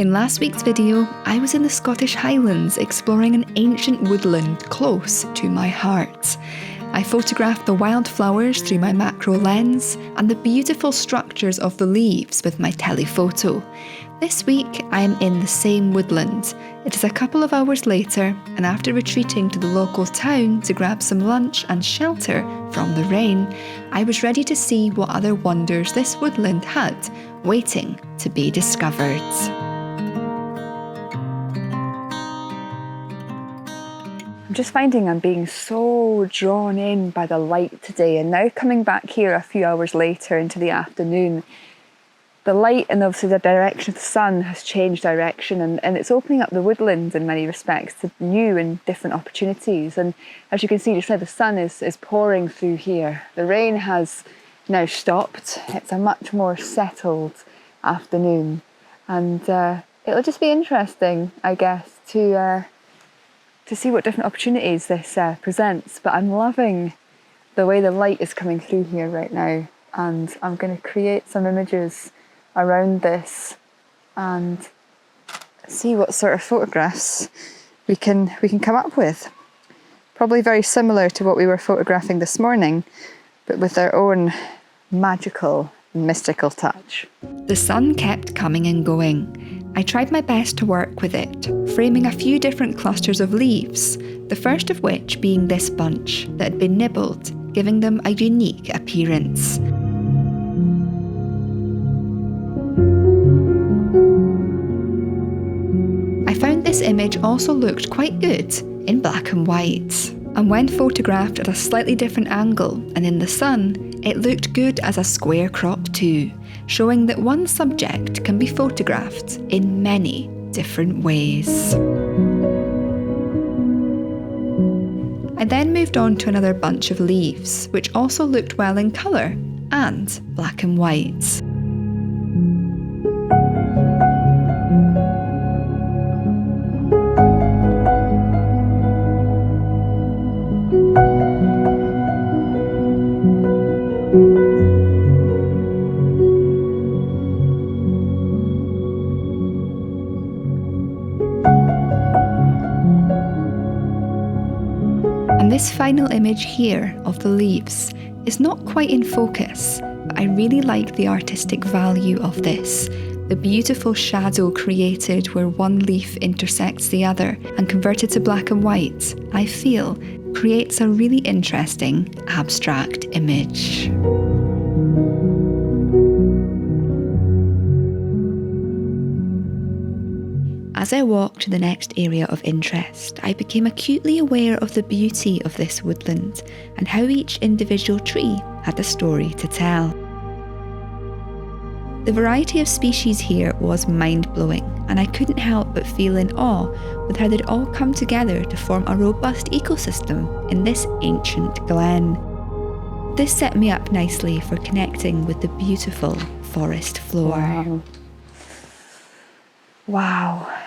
In last week's video, I was in the Scottish Highlands exploring an ancient woodland close to my heart. I photographed the wildflowers through my macro lens and the beautiful structures of the leaves with my telephoto. This week, I am in the same woodland. It is a couple of hours later, and after retreating to the local town to grab some lunch and shelter from the rain, I was ready to see what other wonders this woodland had, waiting to be discovered. I'm just finding I'm being so drawn in by the light today, and now coming back here a few hours later into the afternoon, the light and obviously the direction of the sun has changed direction, and it's opening up the woodland in many respects to new and different opportunities. And as you can see just now, the sun is pouring through here. The rain has now stopped. It's a much more settled afternoon, and it'll just be interesting, I guess, to see what different opportunities this presents. But I'm loving the way the light is coming through here right now, and I'm going to create some images around this and see what sort of photographs we can come up with. Probably very similar to what we were photographing this morning, but with their own magical, mystical touch. The sun kept coming and going. I tried my best to work with it, framing a few different clusters of leaves, the first of which being this bunch that had been nibbled, giving them a unique appearance. I found this image also looked quite good in black and white, and when photographed at a slightly different angle and in the sun, it looked good as a square crop too, showing that one subject can be photographed in many different ways. I then moved on to another bunch of leaves, which also looked well in colour and black and white. And this final image here of the leaves is not quite in focus, but I really like the artistic value of this. The beautiful shadow created where one leaf intersects the other and converted to black and white, I feel, creates a really interesting abstract image. As I walked to the next area of interest, I became acutely aware of the beauty of this woodland and how each individual tree had a story to tell. The variety of species here was mind-blowing, and I couldn't help but feel in awe with how they'd all come together to form a robust ecosystem in this ancient glen. This set me up nicely for connecting with the beautiful forest floor. Wow.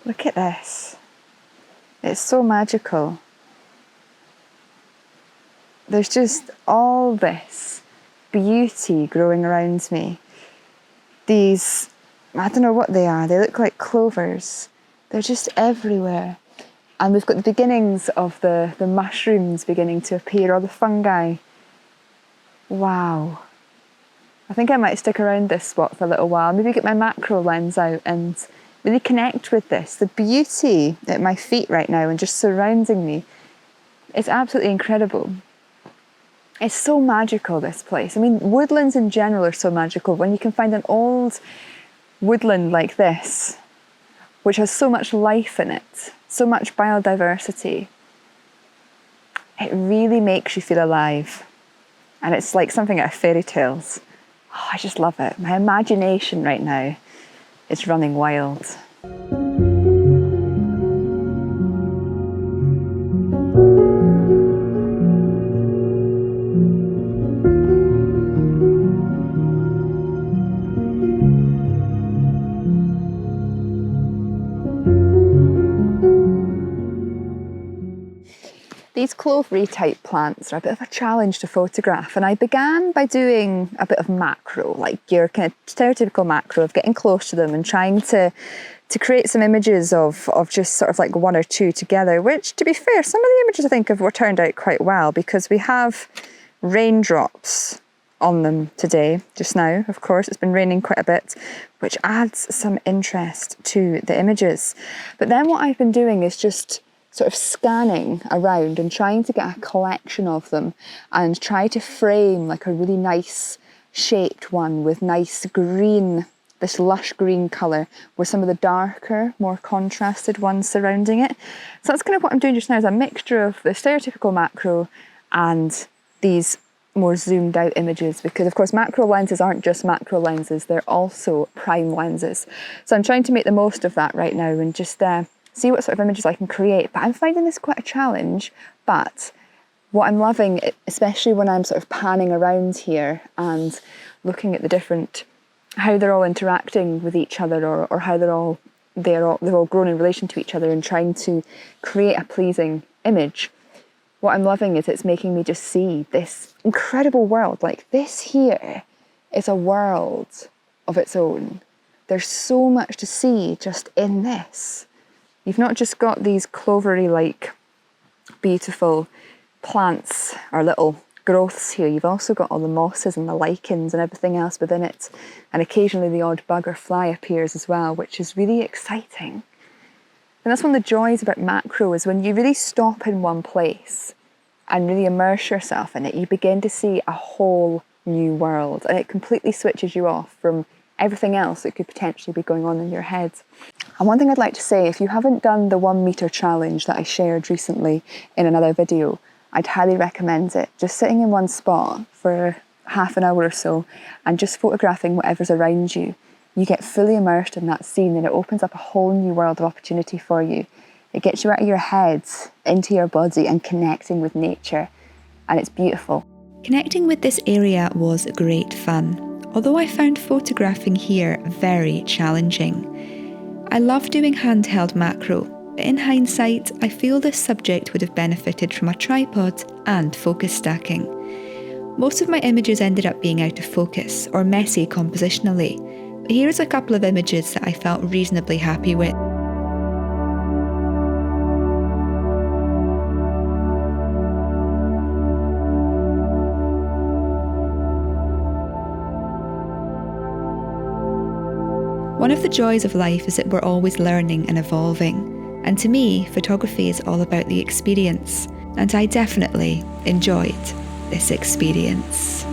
Look at this. It's so magical. There's just all this beauty growing around me. These, I don't know what they are, they look like clovers. They're just everywhere. And we've got the beginnings of the mushrooms beginning to appear, or the fungi. Wow. I think I might stick around this spot for a little while, maybe get my macro lens out and really connect with this. The beauty at my feet right now and just surrounding me is absolutely incredible. It's so magical, this place. I mean, woodlands in general are so magical. When you can find an old woodland like this, which has so much life in it, so much biodiversity, it really makes you feel alive. And it's like something out of fairy tales. Oh, I just love it. My imagination right now is running wild. These clovery type plants are a bit of a challenge to photograph, and I began by doing a bit of macro, like your kind of stereotypical macro of getting close to them and trying to create some images of just sort of like one or two together, which, to be fair, some of the images I think were turned out quite well, because we have raindrops on them today, just now. Of course, it's been raining quite a bit, which adds some interest to the images. But then what I've been doing is just sort of scanning around and trying to get a collection of them and try to frame like a really nice shaped one with nice green, this lush green colour, with some of the darker, more contrasted ones surrounding it. So that's kind of what I'm doing just now, is a mixture of the stereotypical macro and these more zoomed out images, because of course macro lenses aren't just macro lenses, they're also prime lenses. So I'm trying to make the most of that right now and just see what sort of images I can create. But I'm finding this quite a challenge. But what I'm loving, especially when I'm sort of panning around here and looking at the different, how they're all interacting with each other, or how they're all grown in relation to each other, and trying to create a pleasing image. What I'm loving is it's making me just see this incredible world. Like, this here is a world of its own. There's so much to see just in this. You've not just got these clovery-like beautiful plants or little growths here, you've also got all the mosses and the lichens and everything else within it. And occasionally the odd bug or fly appears as well, which is really exciting. And that's one of the joys about macro, is when you really stop in one place and really immerse yourself in it, you begin to see a whole new world, and it completely switches you off from everything else that could potentially be going on in your head. And one thing I'd like to say, if you haven't done the 1 meter challenge that I shared recently in another video, I'd highly recommend it. Just sitting in one spot for half an hour or so and just photographing whatever's around you. You get fully immersed in that scene, and it opens up a whole new world of opportunity for you. It gets you out of your head, into your body, and connecting with nature. And it's beautiful. Connecting with this area was great fun, although I found photographing here very challenging. I love doing handheld macro, but in hindsight, I feel this subject would have benefited from a tripod and focus stacking. Most of my images ended up being out of focus or messy compositionally, but here's a couple of images that I felt reasonably happy with. One of the joys of life is that we're always learning and evolving, and to me, photography is all about the experience, and I definitely enjoyed this experience.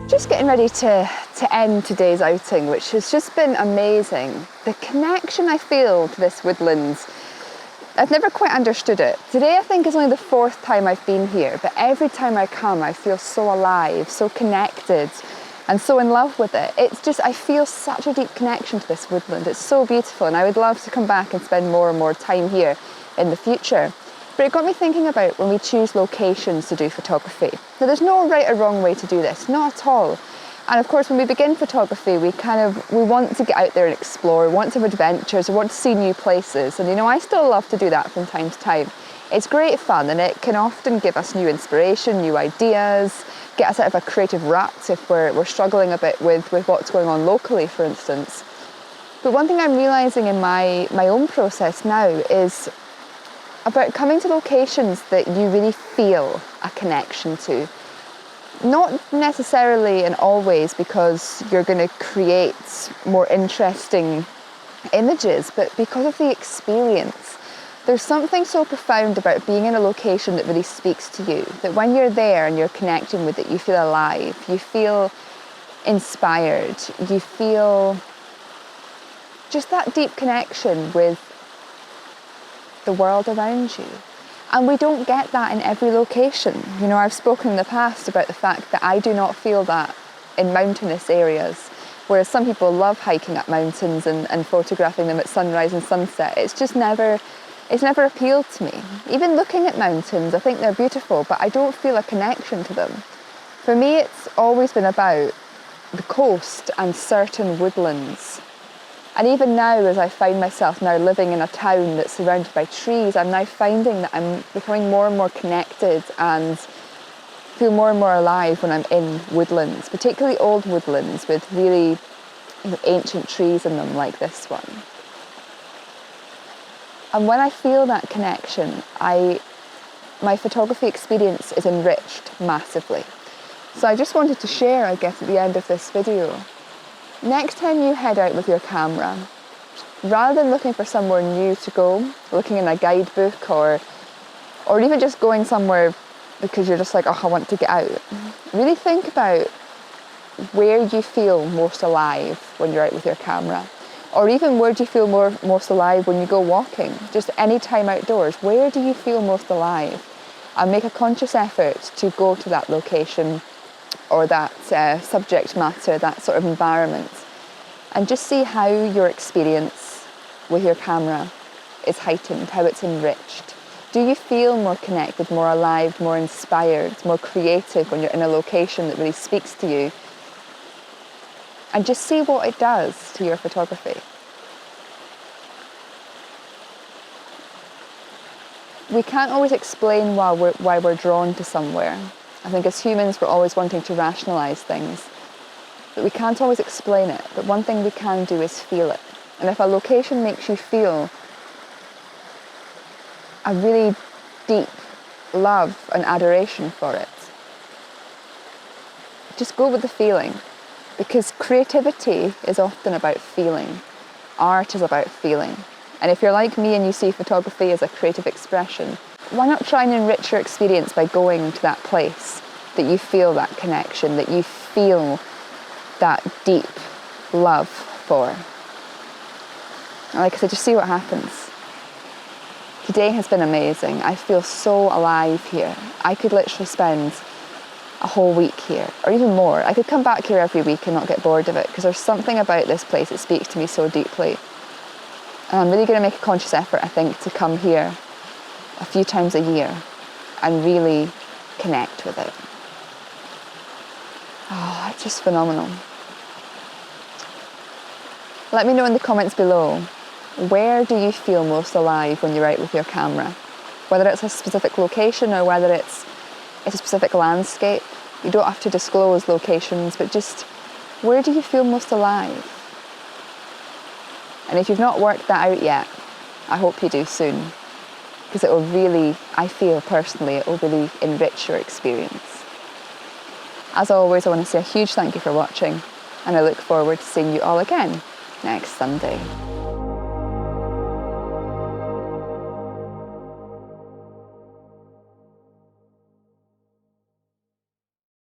Just getting ready to end today's outing, which has just been amazing. The connection I feel to this woodland, I've never quite understood it. Today I think is only the 4th time I've been here, but every time I come I feel so alive, so connected, and so in love with it. It's just, I feel such a deep connection to this woodland. It's so beautiful, and I would love to come back and spend more and more time here in the future. But it got me thinking about when we choose locations to do photography. Now, there's no right or wrong way to do this, not at all. And of course, when we begin photography, we want to get out there and explore, we want to have adventures, we want to see new places. And I still love to do that from time to time. It's great fun, and it can often give us new inspiration, new ideas, get us out of a creative rut if we're struggling a bit with what's going on locally, for instance. But one thing I'm realising in my own process now is about coming to locations that you really feel a connection to. Not necessarily and always because you're going to create more interesting images, but because of the experience. There's something so profound about being in a location that really speaks to you, that when you're there and you're connecting with it, you feel alive, you feel inspired, you feel just that deep connection with the world around you. And we don't get that in every location. I've spoken in the past about the fact that I do not feel that in mountainous areas, whereas some people love hiking up mountains and photographing them at sunrise and sunset. It's It's never appealed to me. Even looking at mountains, I think they're beautiful, but I don't feel a connection to them. For me, it's always been about the coast and certain woodlands. And even now, as I find myself now living in a town that's surrounded by trees, I'm now finding that I'm becoming more and more connected and feel more and more alive when I'm in woodlands, particularly old woodlands with really ancient trees in them like this one. And when I feel that connection, my photography experience is enriched massively. So I just wanted to share, I guess, at the end of this video. Next time you head out with your camera, rather than looking for somewhere new to go, looking in a guidebook or even just going somewhere because you're just like, oh, I want to get out, really think about where you feel most alive when you're out with your camera. Or even where do you feel most alive when you go walking? Just any time outdoors, where do you feel most alive? And make a conscious effort to go to that location or that subject matter, that sort of environment, and just see how your experience with your camera is heightened, how it's enriched. Do you feel more connected, more alive, more inspired, more creative when you're in a location that really speaks to you? And just see what it does to your photography. We can't always explain why we're drawn to somewhere. I think as humans we're always wanting to rationalise things, but we can't always explain it. But one thing we can do is feel it. And if a location makes you feel a really deep love and adoration for it, just go with the feeling. Because creativity is often about feeling. Art is about feeling. And if you're like me and you see photography as a creative expression, why not try and enrich your experience by going to that place that you feel that connection, that you feel that deep love for. And like I said, just see what happens. Today has been amazing. I feel so alive here. I could literally spend a whole week here, or even more. I could come back here every week and not get bored of it, because there's something about this place that speaks to me so deeply. And I'm really going to make a conscious effort, I think, to come here a few times a year and really connect with it. Oh, it's just phenomenal. Let me know in the comments below, where do you feel most alive when you're out with your camera? Whether it's a specific location or whether it's a specific landscape. You don't have to disclose locations, but just where do you feel most alive? And if you've not worked that out yet, I hope you do soon, because it will really, I feel personally, it will really enrich your experience. As always, I want to say a huge thank you for watching, and I look forward to seeing you all again next Sunday.